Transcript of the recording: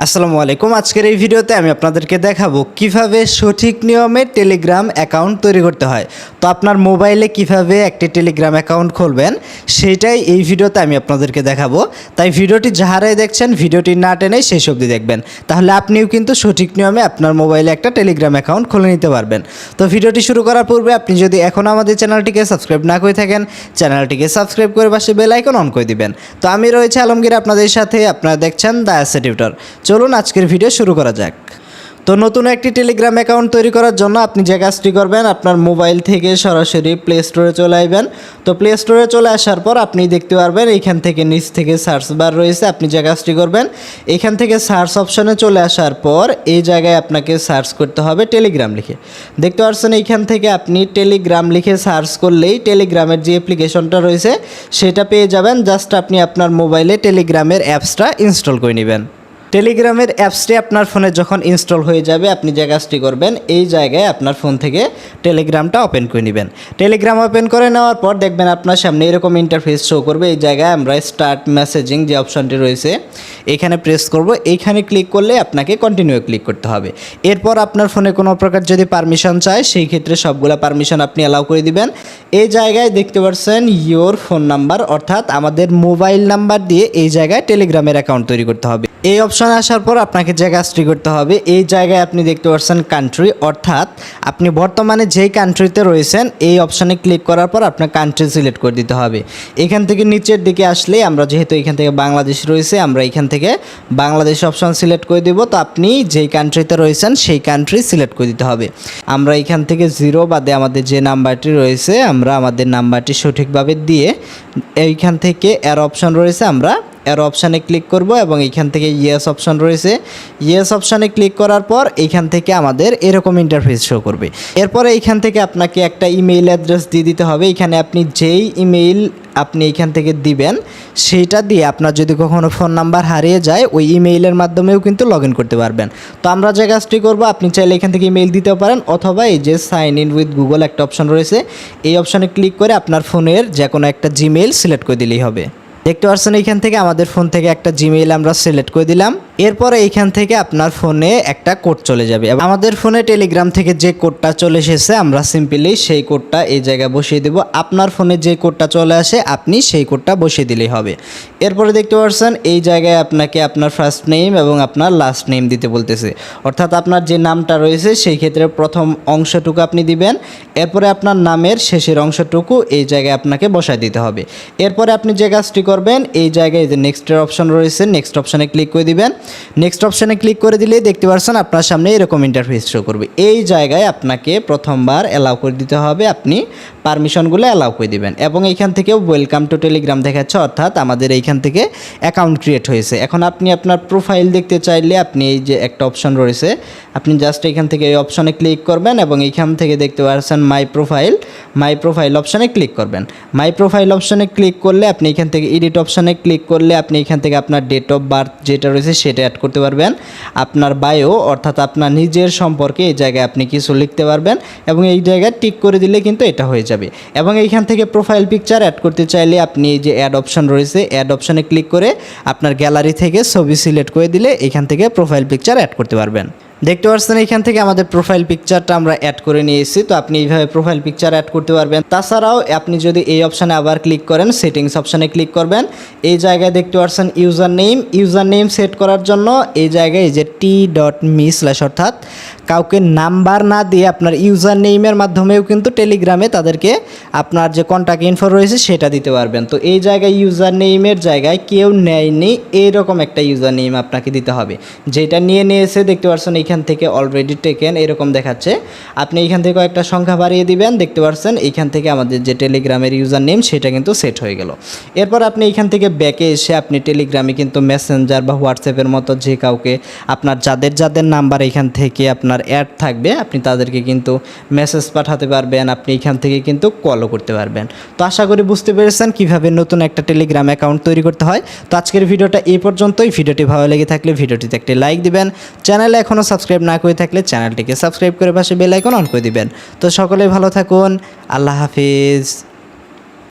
আসসালামু আলাইকুম। আজকের এই ভিডিওতে আমি আপনাদেরকে দেখাবো কিভাবে সঠিক নিয়মে টেলিগ্রাম অ্যাকাউন্ট তৈরি করতে হয়। তো আপনার মোবাইলে কিভাবে একটি টেলিগ্রাম অ্যাকাউন্ট খুলবেন সেটাই এই ভিডিওতে আমি আপনাদেরকে দেখাবো। তাই ভিডিওটি যাহারাই দেখছেন ভিডিওটি না টেনে শেষ অবধি দেখবেন, তাহলে আপনিও কিন্তু সঠিক নিয়মে আপনার মোবাইলে একটা টেলিগ্রাম অ্যাকাউন্ট খুলে নিতে পারবেন। তো ভিডিওটি শুরু করার পূর্বে আপনি যদি এখনও আমাদের চ্যানেলটিকে সাবস্ক্রাইব না করে থাকেন, চ্যানেলটিকে সাবস্ক্রাইব করে পাশে বেল আইকন অন করে দিবেন। তো আমি রয়েছে আলমগীর আপনাদের সাথে, আপনারা দেখছেন দ্য অ্যাসেট টিউটর। চলুন আজকের ভিডিও শুরু করা যাক। তো নতুন একটি টেলিগ্রাম অ্যাকাউন্ট তৈরি করার জন্য আপনি যে কাজটি করবেন, আপনার মোবাইল থেকে সরাসরি প্লে স্টোরে চলে আসবেন। তো প্লে স্টোরে চলে আসার পর আপনি দেখতে পারবেন এইখান থেকে নিচ থেকে সার্চ বার রয়েছে। আপনি যে কাজটি করবেন, এখান থেকে সার্চ অপশনে চলে আসার পর এই জায়গায় আপনাকে সার্চ করতে হবে টেলিগ্রাম লিখে। দেখতে পাচ্ছেন এইখান থেকে আপনি টেলিগ্রাম লিখে সার্চ করলেই টেলিগ্রামের যে অ্যাপ্লিকেশনটা রয়েছে সেটা পেয়ে যাবেন। জাস্ট আপনি আপনার মোবাইলে টেলিগ্রামের অ্যাপসটা ইনস্টল করে নেবেন। টেলিগ্রামের অ্যাপসটি আপনার ফোনে যখন ইনস্টল হয়ে যাবে, আপনি যে কাজটি করবেন, এই জায়গায় আপনার ফোন থেকে টেলিগ্রামটা ওপেন করে নেবেন। টেলিগ্রাম ওপেন করে নেওয়ার পর দেখবেন আপনার সামনে এরকম ইন্টারফেস শো করবে। এই জায়গায় আমরা স্টার্ট মেসেজিং যে অপশানটি রয়েছে এখানে প্রেস করব। এইখানে ক্লিক করলে আপনাকে কন্টিনিউ ক্লিক করতে হবে। এরপর আপনার ফোনে কোনো প্রকার যদি পারমিশন চায়, সেই ক্ষেত্রে সবগুলা পারমিশন আপনি অ্যালাউ করে দিবেন। এই জায়গায় দেখতে পাচ্ছেন ইয়োর ফোন নাম্বার, অর্থাৎ আমাদের মোবাইল নাম্বার দিয়ে এই জায়গায় টেলিগ্রামের অ্যাকাউন্ট তৈরি করতে হবে। এই অপশানে আসার পর আপনাকে যে কাজটি করতে হবে, এই জায়গায় আপনি দেখতে পাচ্ছেন কান্ট্রি, অর্থাৎ আপনি বর্তমানে যেই কান্ট্রিতে রয়েছেন এই অপশানে ক্লিক করার পর আপনার কান্ট্রি সিলেক্ট করে দিতে হবে। এখান থেকে নিচের দিকে আসলে আমরা যেহেতু এখান থেকে বাংলাদেশ রয়েছে, আমরা এখান থেকে বাংলাদেশ অপশান সিলেক্ট করে দেব। তো আপনি যেই কান্ট্রিতে রয়েছেন সেই কান্ট্রি সিলেক্ট করে দিতে হবে। আমরা এখান থেকে 0 বাদে আমাদের যে নাম্বারটি রয়েছে আমরা আমাদের নাম্বারটি সঠিকভাবে দিয়ে এইখান থেকে এর অপশান রয়েছে, আমরা এর অপশানে ক্লিক করব এবং এইখান থেকে ইয়েস অপশান রয়েছে, ইয়েস অপশানে ক্লিক করার পর এইখান থেকে আমাদের এরকম ইন্টারফেস শো করবে। এরপরে এইখান থেকে আপনাকে একটা ইমেইল অ্যাড্রেস দিয়ে দিতে হবে। এখানে আপনি যেই ইমেইল আপনি এইখান থেকে দিবেন সেইটা দিয়ে আপনার যদি কখনো ফোন নাম্বার হারিয়ে যায় ওই ইমেইলের মাধ্যমেও কিন্তু লগ ইন করতে পারবেন। তো আমরা যে কাজটি করবো, আপনি চাইলে এখান থেকে ইমেইল দিতেও পারেন, অথবা এই যে সাইন ইন উইথ গুগল একটা অপশান রয়েছে এই অপশানে ক্লিক করে আপনার ফোনের যে কোনো একটা জিমেইল সিলেক্ট করে দিলেই হবে। দেখতে পাচ্ছেন এইখান থেকে আমাদের ফোন থেকে একটা জিমেইল আমরা সিলেক্ট করে দিলাম। এরপরে এইখান থেকে আপনার ফোনে একটা কোড চলে যাবে। আমাদের ফোনে টেলিগ্রাম থেকে যে কোডটা চলে এসেছে আমরা সিম্পলি সেই কোডটা এই জায়গায় বসিয়ে দেব। আপনার ফোনে যে কোডটা চলে আসে আপনি সেই কোডটা বসিয়ে দিলেই হবে। এরপরে দেখতে পাচ্ছেন এই জায়গায় আপনাকে আপনার ফার্স্ট নেম এবং আপনার লাস্ট নেম দিতে বলতেছে, অর্থাৎ আপনার যে নামটা রয়েছে সেই ক্ষেত্রে প্রথম অংশটুকু আপনি দিবেন। এরপরে আপনার নামের শেষের অংশটুকু এই জায়গায় আপনাকে বসায় দিতে হবে। এরপরে আপনি যে কাজটি করবেন, এই জায়গায় যে নেক্সটের অপশন রয়েছে নেক্সট অপশানে ক্লিক করে দিবেন। নেক্সট অপশানে ক্লিক করে দিলেই দেখতে পাচ্ছেন আপনার সামনে এরকম ইন্টারফেস শো করবে। এই জায়গায় আপনাকে প্রথমবার অ্যালাউ করে দিতে হবে, আপনি পারমিশনগুলো অ্যালাউ করে দিবেন এবং এইখান থেকে ওয়েলকাম টু টেলিগ্রাম দেখাচ্ছে, অর্থাৎ আমাদের এইখান থেকে অ্যাকাউন্ট ক্রিয়েট হয়েছে। এখন আপনি আপনার প্রোফাইল দেখতে চাইলে আপনি এই যে একটা অপশন রয়েছে আপনি জাস্ট এইখান থেকে এই অপশানে ক্লিক করবেন এবং এইখান থেকে দেখতে পাচ্ছেন মাই প্রোফাইল অপশানে ক্লিক করবেন। মাই প্রোফাইল অপশানে ক্লিক করলে আপনি এখান থেকে এডিট অপশানে ক্লিক করলে আপনি এখান থেকে আপনার ডেট অফ বার্থ যেটা রয়েছে সেটা অ্যাড করতে পারবেন। আপনার বায়ো অর্থাৎ আপনার নিজের সম্পর্কে এই জায়গায় আপনি কিছু লিখতে পারবেন এবং এই জায়গায় টিক করে দিলে কিন্তু এটা হয়ে যাবে। এবং এইখান থেকে প্রোফাইল পিকচার অ্যাড করতে চাইলে আপনি এই যে অ্যাড অপশান রয়েছে অ্যাড অপশানে ক্লিক করে আপনার গ্যালারি থেকে ছবি সিলেক্ট করে দিলে এখান থেকে প্রোফাইল পিকচার অ্যাড করতে পারবেন। দেখতে পাচ্ছেন এখান থেকে আমাদের প্রোফাইল পিকচারটা আমরা অ্যাড করে নিয়েছি। তো আপনি এইভাবে প্রোফাইল পিকচার অ্যাড করতে পারবেন। তাছাড়াও আপনি যদি এই অপশানে আবার ক্লিক করেন, সেটিংস অপশানে ক্লিক করবেন, এই জায়গায় দেখতে পাচ্ছেন ইউজার নেম সেট করার জন্য এই জায়গায় যে t.me/ অর্থাৎ কাউকে নাম্বার না দিয়ে আপনার ইউজার নেইমের মাধ্যমেও কিন্তু টেলিগ্রামে তাদেরকে আপনার যে কন্ট্যাক্ট ইনফো রয়েছে সেটা দিতে পারবেন। তো এই জায়গায় ইউজার নেইমের জায়গায় কেউ নেয়নি এইরকম একটা ইউজার নেইম আপনাকে দিতে হবে, যেটা নিয়েছে দেখতে পাচ্ছেন এইখান থেকে অলরেডি টেকেন এরকম দেখাচ্ছে। আপনি এইখান থেকে একটা সংখ্যা বাড়িয়ে দিবেন, দেখতে পাচ্ছেন এইখান থেকে আমাদের যে টেলিগ্রামের ইউজার নেম সেটা কিন্তু সেট হয়ে গেল। এরপর আপনি এইখান থেকে ব্যাকে এসে আপনি টেলিগ্রামে কিন্তু মেসেঞ্জার বা হোয়াটসঅ্যাপের মতো যে কাউকে আপনার যাদের নাম্বার এখান থেকে আপনার অ্যাড থাকবে আপনি তাদেরকে কিন্তু মেসেজ পাঠাতে পারবেন, আপনি এখান থেকে কিন্তু কলও করতে পারবেন। তো আশা করি বুঝতে পেরেছেন কিভাবে নতুন একটা টেলিগ্রাম অ্যাকাউন্ট তৈরি করতে হয়। তো আজকের ভিডিওটা এই পর্যন্তই। ভিডিওটি ভালো লেগে থাকলে ভিডিওটিতে একটি লাইক দিবেন, চ্যানেলে এখনও সাবস্ক্রাইব না করে থাকলে চ্যানেলটিকে সাবস্ক্রাইব করে পাশে বেল আইকন অন করে দিবেন। তো সকলেই ভালো থাকুন, আল্লাহ হাফিজ।